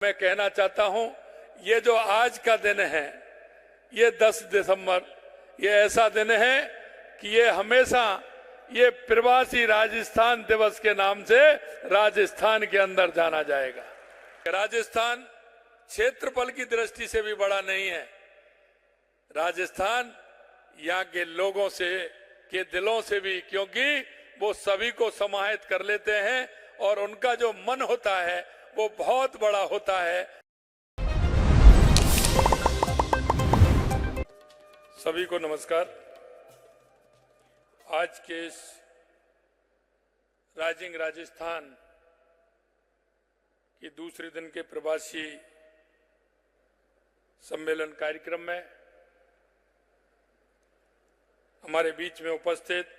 मैं कहना चाहता हूं, ये जो आज का दिन है, ये 10 दिसंबर, ये ऐसा दिन है कि ये हमेशा ये प्रवासी राजस्थान दिवस के नाम से राजस्थान के अंदर जाना जाएगा। राजस्थान क्षेत्रफल की दृष्टि से भी बड़ा नहीं है। राजस्थान यहाँ के लोगों से के दिलों से भी, क्योंकि वो सभी को समाहित कर लेते हैं और उनका जो मन होता है वो बहुत बड़ा होता है। सभी को नमस्कार। आज के इस राइजिंग राजस्थान की दूसरे दिन के प्रवासी सम्मेलन कार्यक्रम में हमारे बीच में उपस्थित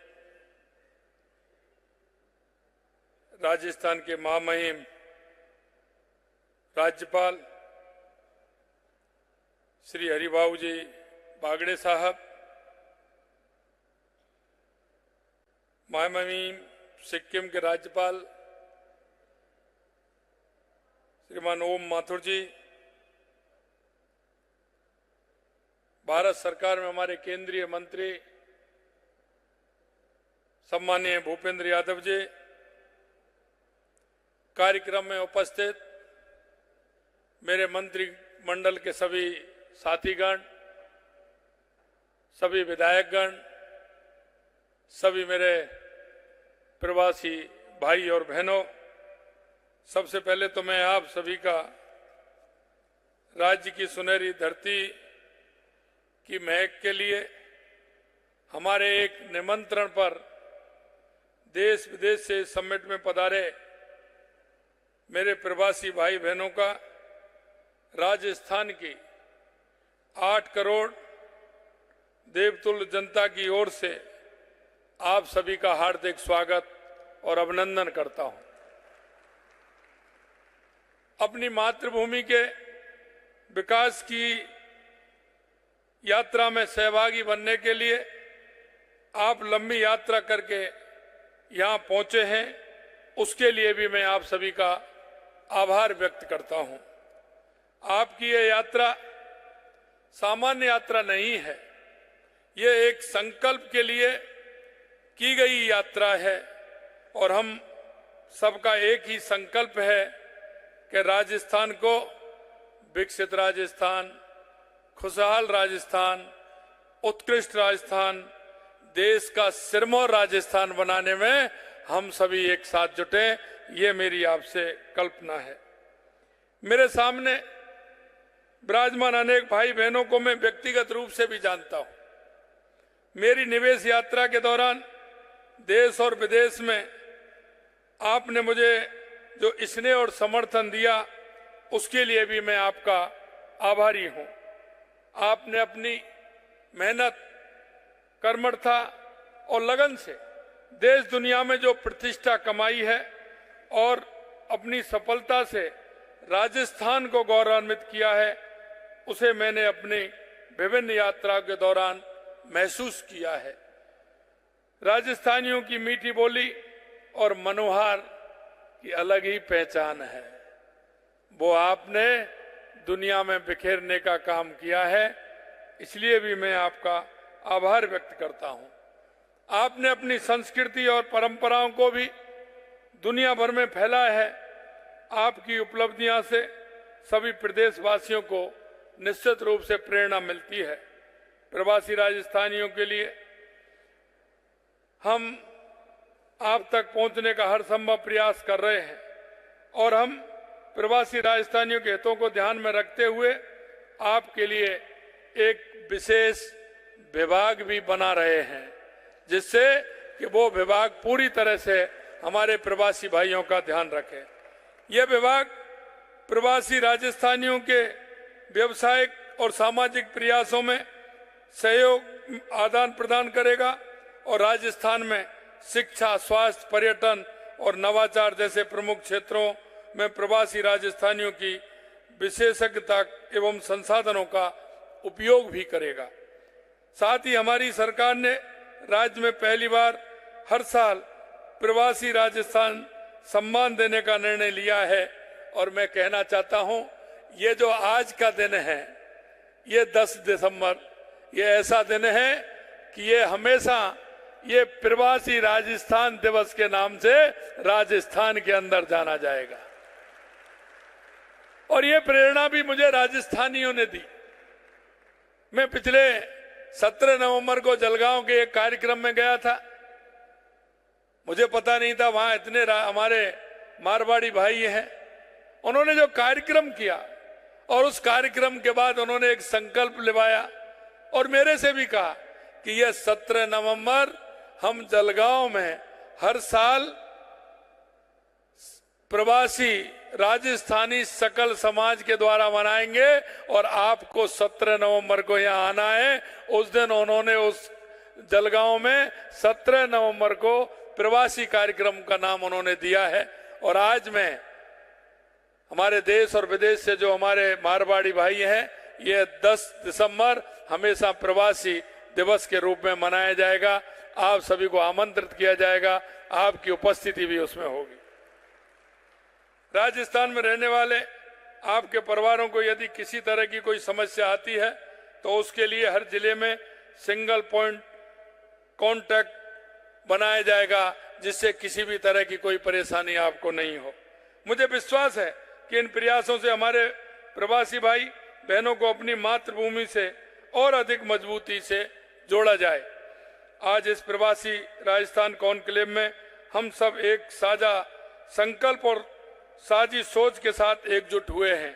राजस्थान के महामहिम राज्यपाल श्री हरिभाऊ जी बागड़े साहब, महामहिम सिक्किम के राज्यपाल श्रीमान ओम माथुर जी, भारत सरकार में हमारे केंद्रीय मंत्री सम्माननीय भूपेंद्र यादव जी, कार्यक्रम में उपस्थित मेरे मंत्रिमंडल के सभी साथीगण, सभी विधायकगण, सभी मेरे प्रवासी भाई और बहनों, सबसे पहले तो मैं आप सभी का राज्य की सुनहरी धरती की महक के लिए हमारे एक निमंत्रण पर देश विदेश से समिट में पधारे मेरे प्रवासी भाई बहनों का राजस्थान की 8 करोड़ देवतुल्य जनता की ओर से आप सभी का हार्दिक स्वागत और अभिनंदन करता हूं। अपनी मातृभूमि के विकास की यात्रा में सहभागी बनने के लिए आप लंबी यात्रा करके यहां पहुंचे हैं, उसके लिए भी मैं आप सभी का आभार व्यक्त करता हूं। आपकी ये यात्रा सामान्य यात्रा नहीं है, ये एक संकल्प के लिए की गई यात्रा है और हम सबका एक ही संकल्प है कि राजस्थान को विकसित राजस्थान, खुशहाल राजस्थान, उत्कृष्ट राजस्थान, देश का सिरमौर राजस्थान बनाने में हम सभी एक साथ जुटे, ये मेरी आपसे कल्पना है। मेरे सामने विराजमान अनेक भाई बहनों को मैं व्यक्तिगत रूप से भी जानता हूं। मेरी निवेश यात्रा के दौरान देश और विदेश में आपने मुझे जो स्नेह और समर्थन दिया, उसके लिए भी मैं आपका आभारी हूं। आपने अपनी मेहनत, कर्मठता और लगन से देश दुनिया में जो प्रतिष्ठा कमाई है और अपनी सफलता से राजस्थान को गौरवान्वित किया है, उसे मैंने अपनी विभिन्न यात्राओं के दौरान महसूस किया है। राजस्थानियों की मीठी बोली और मनोहार की अलग ही पहचान है, वो आपने दुनिया में बिखेरने का काम किया है, इसलिए भी मैं आपका आभार व्यक्त करता हूं। आपने अपनी संस्कृति और परंपराओं को भी दुनिया भर में फैलाया है। आपकी उपलब्धियां से सभी प्रदेशवासियों को निश्चित रूप से प्रेरणा मिलती है। प्रवासी राजस्थानियों के लिए हम आप तक पहुंचने का हर संभव प्रयास कर रहे हैं और हम प्रवासी राजस्थानियों के हितों को ध्यान में रखते हुए आपके लिए एक विशेष विभाग भी बना रहे हैं, जिससे कि वो विभाग पूरी तरह से हमारे प्रवासी भाइयों का ध्यान रखे। यह विभाग प्रवासी राजस्थानियों के व्यवसायिक और सामाजिक प्रयासों में सहयोग आदान प्रदान करेगा और राजस्थान में शिक्षा, स्वास्थ्य, पर्यटन और नवाचार जैसे प्रमुख क्षेत्रों में प्रवासी राजस्थानियों की विशेषज्ञता एवं संसाधनों का उपयोग भी करेगा। साथ ही हमारी सरकार ने राज्य में पहली बार हर साल प्रवासी राजस्थान सम्मान देने का निर्णय लिया है और मैं कहना चाहता हूं, ये जो आज का दिन है, ये 10 दिसंबर, ये ऐसा दिन है कि ये हमेशा ये प्रवासी राजस्थान दिवस के नाम से राजस्थान के अंदर जाना जाएगा। और ये प्रेरणा भी मुझे राजस्थानियों ने दी। मैं पिछले 17 नवंबर को जलगांव के एक कार्यक्रम में गया था। मुझे पता नहीं था वहां इतने हमारे मारवाड़ी भाई हैं। उन्होंने जो कार्यक्रम किया और उस कार्यक्रम के बाद उन्होंने एक संकल्प लिवाया और मेरे से भी कहा कि यह 17 नवंबर हम जलगांव में हर साल प्रवासी राजस्थानी सकल समाज के द्वारा मनाएंगे और आपको 17 नवंबर को यहां आना है। उस दिन उन्होंने उस जलगांव में 17 नवंबर को प्रवासी कार्यक्रम का नाम उन्होंने दिया है। और आज मैं हमारे देश और विदेश से जो हमारे मारवाड़ी भाई हैं, ये 10 दिसंबर हमेशा प्रवासी दिवस के रूप में मनाया जाएगा। आप सभी को आमंत्रित किया जाएगा, आपकी उपस्थिति भी उसमें होगी। राजस्थान में रहने वाले आपके परिवारों को यदि किसी तरह की कोई समस्या आती है तो उसके लिए हर जिले में सिंगल पॉइंट कांटेक्ट बनाया जाएगा, जिससे किसी भी तरह की कोई परेशानी आपको नहीं हो। मुझे विश्वास है कि इन प्रयासों से हमारे प्रवासी भाई बहनों को अपनी मातृभूमि से और अधिक मजबूती से जोड़ा जाए। आज इस प्रवासी राजस्थान कॉन्क्लेव में हम सब एक साझा संकल्प और साझी सोच के साथ एकजुट हुए हैं।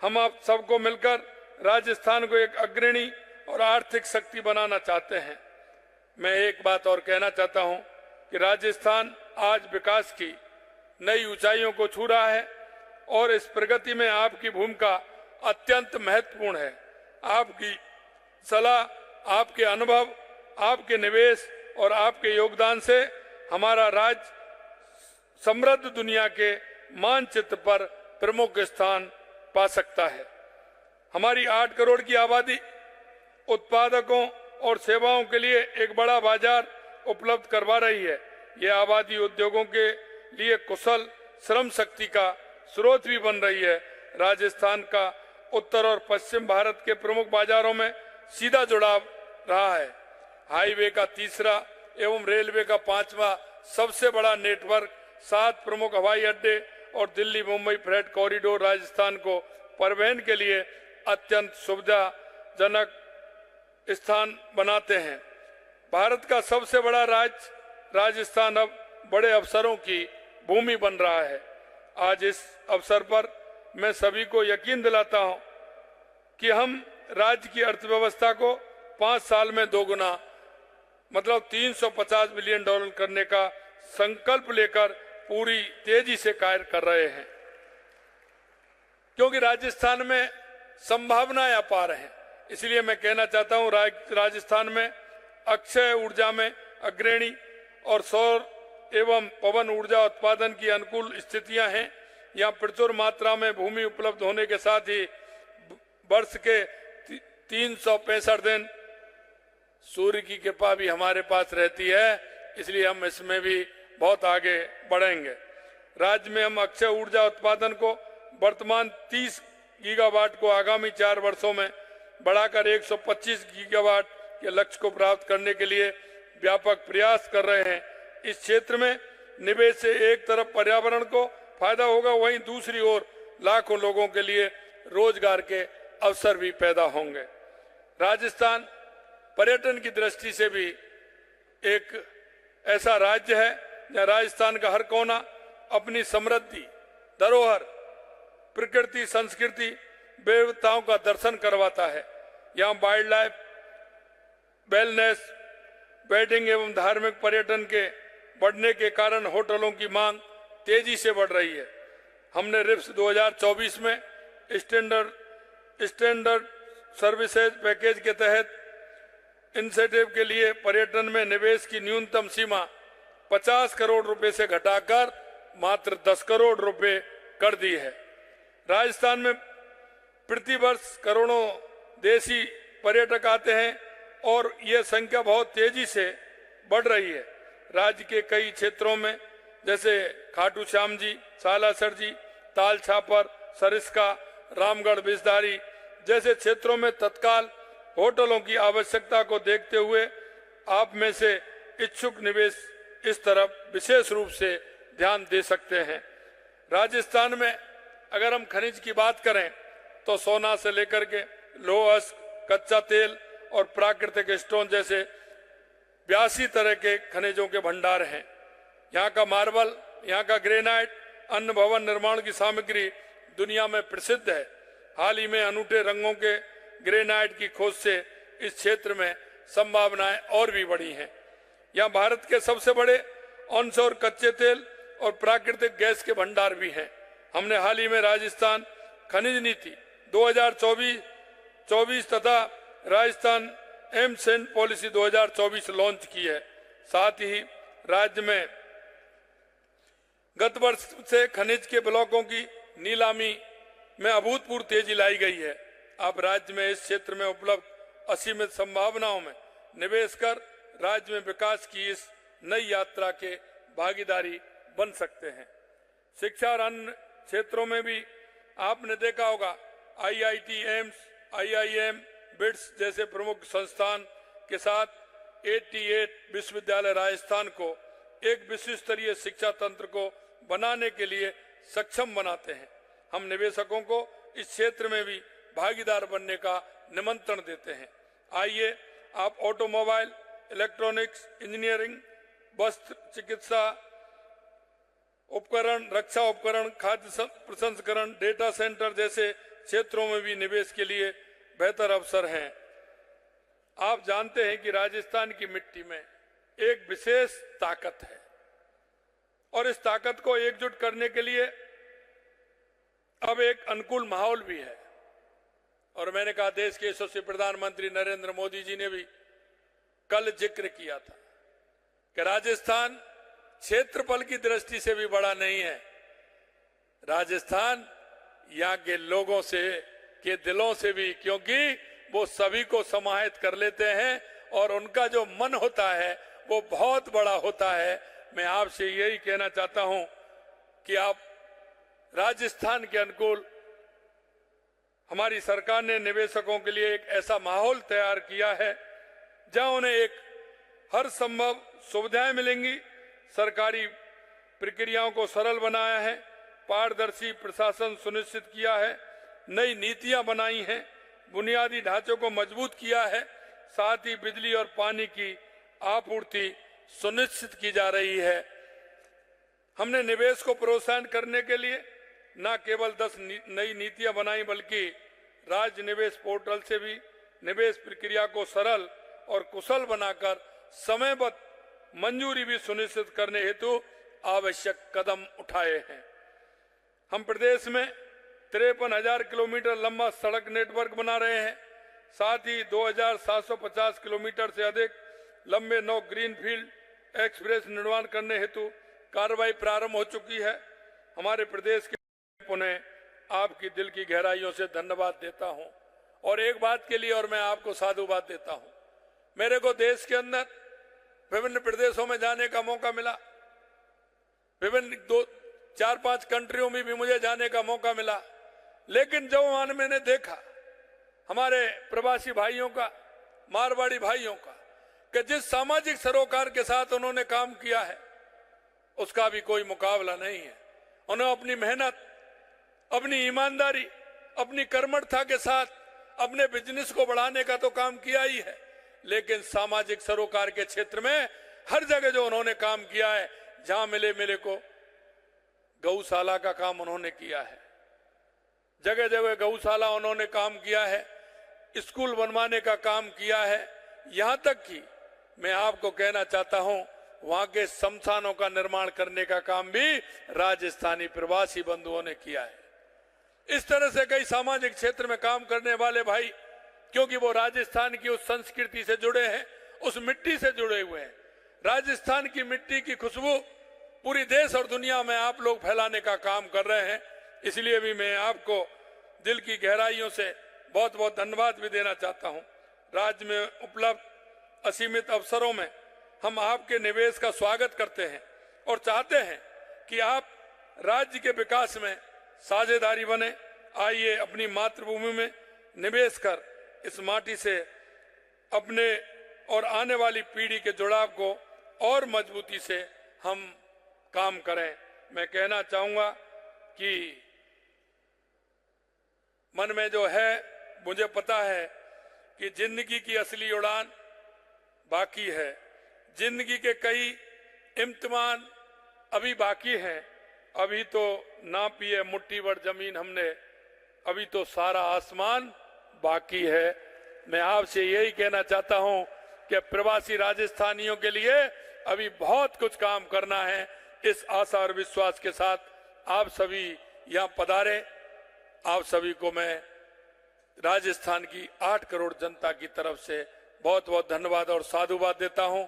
हम आप सबको मिलकर राजस्थान को एक अग्रणी और आर्थिक शक्ति बनाना चाहते हैं। मैं एक बात और कहना चाहता हूं कि राजस्थान आज विकास की नई ऊंचाइयों को छू रहा है और इस प्रगति में आपकी भूमिका अत्यंत महत्वपूर्ण है। आपकी सलाह, आपके अनुभव, आपके निवेश और आपके योगदान से हमारा राज्य समृद्ध दुनिया के मानचित्र पर प्रमुख स्थान पा सकता है। हमारी 8 करोड़ की आबादी उत्पादकों और सेवाओं के लिए एक बड़ा बाजार उपलब्ध करवा रही है। यह आबादी उद्योगों के लिए कुशल श्रम शक्ति का स्रोत भी बन रही है। राजस्थान का उत्तर और पश्चिम भारत के प्रमुख बाजारों में सीधा जुड़ाव रहा है। हाईवे का तीसरा एवं रेलवे का 5वां सबसे बड़ा नेटवर्क, 7 प्रमुख हवाई अड्डे और दिल्ली मुंबई फ्रेट कॉरिडोर राजस्थान को परिवहन के लिए अत्यंत सुविधाजनक स्थान बनाते हैं। भारत का सबसे बड़ा राज्य राजस्थान अब बड़े अवसरों की भूमि बन रहा है। आज इस अवसर पर मैं सभी को यकीन दिलाता हूं कि हम राज्य की अर्थव्यवस्था को 5 साल में दोगुना मतलब $350 बिलियन करने का संकल्प लेकर पूरी तेजी से कार्य कर रहे हैं, क्योंकि राजस्थान में संभावनाएं अपार हैं। इसलिए मैं कहना चाहता हूं राजस्थान में अक्षय ऊर्जा में अग्रणी और सौर एवं पवन ऊर्जा उत्पादन की अनुकूल स्थितियां हैं। यहाँ प्रचुर मात्रा में भूमि उपलब्ध होने के साथ ही वर्ष के 365 दिन सूर्य की कृपा भी हमारे पास रहती है, इसलिए हम इसमें भी बहुत आगे बढ़ेंगे। राज्य में हम अक्षय ऊर्जा उत्पादन को वर्तमान 30 गीगावाट को आगामी 4 वर्षों में बढ़ाकर 125 गीगावाट के लक्ष्य को प्राप्त करने के लिए व्यापक प्रयास कर रहे हैं। इस क्षेत्र में निवेश से एक तरफ पर्यावरण को फायदा होगा, वहीं दूसरी ओर लाखों लोगों के लिए रोजगार के अवसर भी पैदा होंगे। राजस्थान पर्यटन की दृष्टि से भी एक ऐसा राज्य है जहाँ राजस्थान का हर कोना अपनी समृद्धि, धरोहर, प्रकृति, संस्कृति, विविधताओं का दर्शन करवाता है। यहाँ वाइल्ड लाइफ, वेलनेस, वेडिंग एवं धार्मिक पर्यटन के बढ़ने के कारण होटलों की मांग तेजी से बढ़ रही है। हमने रिप्स 2024 में स्टैंडर्ड सर्विसेज पैकेज के तहत इंसेंटिव के लिए पर्यटन में निवेश की न्यूनतम सीमा 50 करोड़ रुपए से घटाकर मात्र 10 करोड़ रुपए कर दी है। राजस्थान में प्रति वर्ष करोड़ों देशी पर्यटक आते हैं और यह संख्या बहुत तेजी से बढ़ रही है। राज्य के कई क्षेत्रों में जैसे खाटू श्याम जी, सालासर जी, ताल छापर, सरिस्का, रामगढ़, बिसदारी जैसे क्षेत्रों में तत्काल होटलों की आवश्यकता को देखते हुए आप में से इच्छुक निवेश इस तरफ विशेष रूप से ध्यान दे सकते हैं। राजस्थान में अगर हम खनिज की बात करें तो सोना से लेकर के लौह अयस्क, कच्चा तेल और प्राकृतिक स्टोन जैसे 82 तरह के खनिजों के भंडार हैं। यहाँ का मार्बल, यहाँ का ग्रेनाइट, अन्य भवन निर्माण की सामग्री दुनिया में प्रसिद्ध है। हाल ही में अनूठे रंगों के ग्रेनाइट की खोज से इस क्षेत्र में संभावनाएं और भी बढ़ी हैं। यहाँ भारत के सबसे बड़े ऑनशोर कच्चे तेल और प्राकृतिक गैस के भंडार भी हैं। हमने हाल ही में राजस्थान खनिज नीति 2024 तथा Rajasthan AIIMS and policy 2024 launch की है। साथ ही राज्य में गत वर्ष से खनिज के ब्लॉकों की नीलामी में अभूतपूर्व तेजी लाई गई है। आप राज्य में इस क्षेत्र में उपलब्ध असीमित संभावनाओं में निवेश कर राज्य में विकास की इस नई यात्रा के भागीदारी बन सकते हैं। शिक्षा और अन्य क्षेत्रों में भी आपने देखा होगा आईआईटी, एम्स, आईआईएम, बिट्स जैसे प्रमुख संस्थान के साथ 88 विश्वविद्यालय राजस्थान को एक विश्व स्तरीय शिक्षा तंत्र को बनाने के लिए सक्षम बनाते हैं। हम निवेशकों को इस क्षेत्र में भी भागीदार बनने का निमंत्रण देते हैं। आइए आप ऑटोमोबाइल, इलेक्ट्रॉनिक्स, इंजीनियरिंग, वस्त्र, चिकित्सा उपकरण, रक्षा उपकरण, खाद्य प्रसंस्करण, डेटा सेंटर जैसे क्षेत्रों में भी निवेश के लिए बेहतर अवसर हैं। आप जानते हैं कि राजस्थान की मिट्टी में एक विशेष ताकत है और इस ताकत को एकजुट करने के लिए अब एक अनुकूल माहौल भी है। और मैंने कहा देश के यशस्वी प्रधानमंत्री नरेंद्र मोदी जी ने भी कल जिक्र किया था कि राजस्थान क्षेत्रफल की दृष्टि से भी बड़ा नहीं है। राजस्थान यहाँ के लोगों से के दिलों से भी, क्योंकि वो सभी को समाहित कर लेते हैं और उनका जो मन होता है वो बहुत बड़ा होता है। मैं आपसे यही कहना चाहता हूं कि आप राजस्थान के अनुकूल हमारी सरकार ने निवेशकों के लिए एक ऐसा माहौल तैयार किया है जहां उन्हें एक हर संभव सुविधाएं मिलेंगी। सरकारी प्रक्रियाओं को सरल बनाया है, पारदर्शी प्रशासन सुनिश्चित किया है, नई नीतियां बनाई हैं, बुनियादी ढांचों को मजबूत किया है, साथ ही बिजली और पानी की आपूर्ति सुनिश्चित की जा रही है। हमने निवेश को प्रोत्साहन करने के लिए न केवल 10 नई नीतियां बनाई बल्कि राज्य निवेश पोर्टल से भी निवेश प्रक्रिया को सरल और कुशल बनाकर समयबद्ध मंजूरी भी सुनिश्चित करने हेतु आवश्यक कदम उठाए हैं। हम प्रदेश में 53,000 किलोमीटर लंबा सड़क नेटवर्क बना रहे हैं। साथ ही 2,750 किलोमीटर से अधिक लंबे 9 ग्रीनफील्ड एक्सप्रेस निर्माण करने हेतु कार्रवाई प्रारंभ हो चुकी है। हमारे प्रदेश के पुनः आपकी दिल की गहराइयों से धन्यवाद देता हूं। और एक बात के लिए और मैं आपको साधुवाद देता हूं। मेरे को देश के अंदर विभिन्न प्रदेशों में जाने का मौका मिला, विभिन्न 4-5 कंट्रियों में भी मुझे जाने का मौका मिला, लेकिन जब वहां मैंने देखा हमारे प्रवासी भाइयों का, मारवाड़ी भाइयों का, कि जिस सामाजिक सरोकार के साथ उन्होंने काम किया है उसका भी कोई मुकाबला नहीं है। उन्होंने अपनी मेहनत, अपनी ईमानदारी, अपनी कर्मठता के साथ अपने बिजनेस को बढ़ाने का तो काम किया ही है, लेकिन सामाजिक सरोकार के क्षेत्र में हर जगह जो उन्होंने काम किया है, जहां मिले को गौशाला का काम उन्होंने किया है, जगह जगह गौशाला उन्होंने काम किया है, स्कूल बनवाने का काम किया है। यहां तक कि मैं आपको कहना चाहता हूं वहां के शमशानों का निर्माण करने का काम भी राजस्थानी प्रवासी बंधुओं ने किया है। इस तरह से कई सामाजिक क्षेत्र में काम करने वाले भाई, क्योंकि वो राजस्थान की उस संस्कृति से जुड़े हैं, उस मिट्टी से जुड़े हुए हैं। राजस्थान की मिट्टी की खुशबू पूरी देश और दुनिया में आप लोग फैलाने का काम कर रहे हैं। इसलिए भी मैं आपको दिल की गहराइयों से बहुत बहुत धन्यवाद भी देना चाहता हूं। राज्य में उपलब्ध असीमित अवसरों में हम आपके निवेश का स्वागत करते हैं और चाहते हैं कि आप राज्य के विकास में साझेदारी बने। आइए अपनी मातृभूमि में निवेश कर इस माटी से अपने और आने वाली पीढ़ी के जुड़ाव को और मजबूती से हम काम करें। मैं कहना चाहूंगा कि मन में जो है, मुझे पता है कि जिंदगी की असली उड़ान बाकी है। जिंदगी के कई इम्तिहान अभी बाकी हैं। अभी तो नापी है मुट्ठी भर जमीन हमने, अभी तो सारा आसमान बाकी है। मैं आपसे यही कहना चाहता हूं कि प्रवासी राजस्थानियों के लिए अभी बहुत कुछ काम करना है। इस आशा और विश्वास के साथ आप सभी यहाँ पधारे। आप सभी को मैं राजस्थान की 8 करोड़ जनता की तरफ से बहुत बहुत धन्यवाद और साधुवाद देता हूं।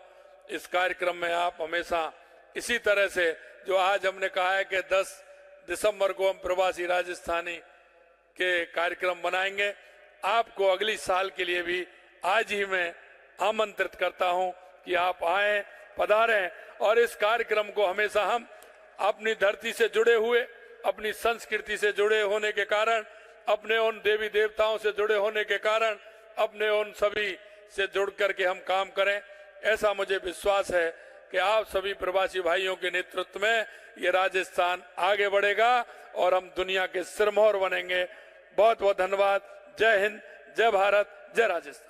इस कार्यक्रम में आप हमेशा इसी तरह से, जो आज हमने कहा है कि 10 दिसंबर को हम प्रवासी राजस्थानी के कार्यक्रम बनाएंगे, आपको अगली साल के लिए भी आज ही मैं आमंत्रित करता हूं कि आप आए, पधारें और इस कार्यक्रम को हमेशा हम अपनी धरती से जुड़े हुए, अपनी संस्कृति से जुड़े होने के कारण, अपने उन देवी देवताओं से जुड़े होने के कारण, अपने उन सभी से जुड़ करके हम काम करें। ऐसा मुझे विश्वास है कि आप सभी प्रवासी भाइयों के नेतृत्व में ये राजस्थान आगे बढ़ेगा और हम दुनिया के सिरमौर बनेंगे। बहुत बहुत धन्यवाद। जय हिंद, जय भारत, जय राजस्थान।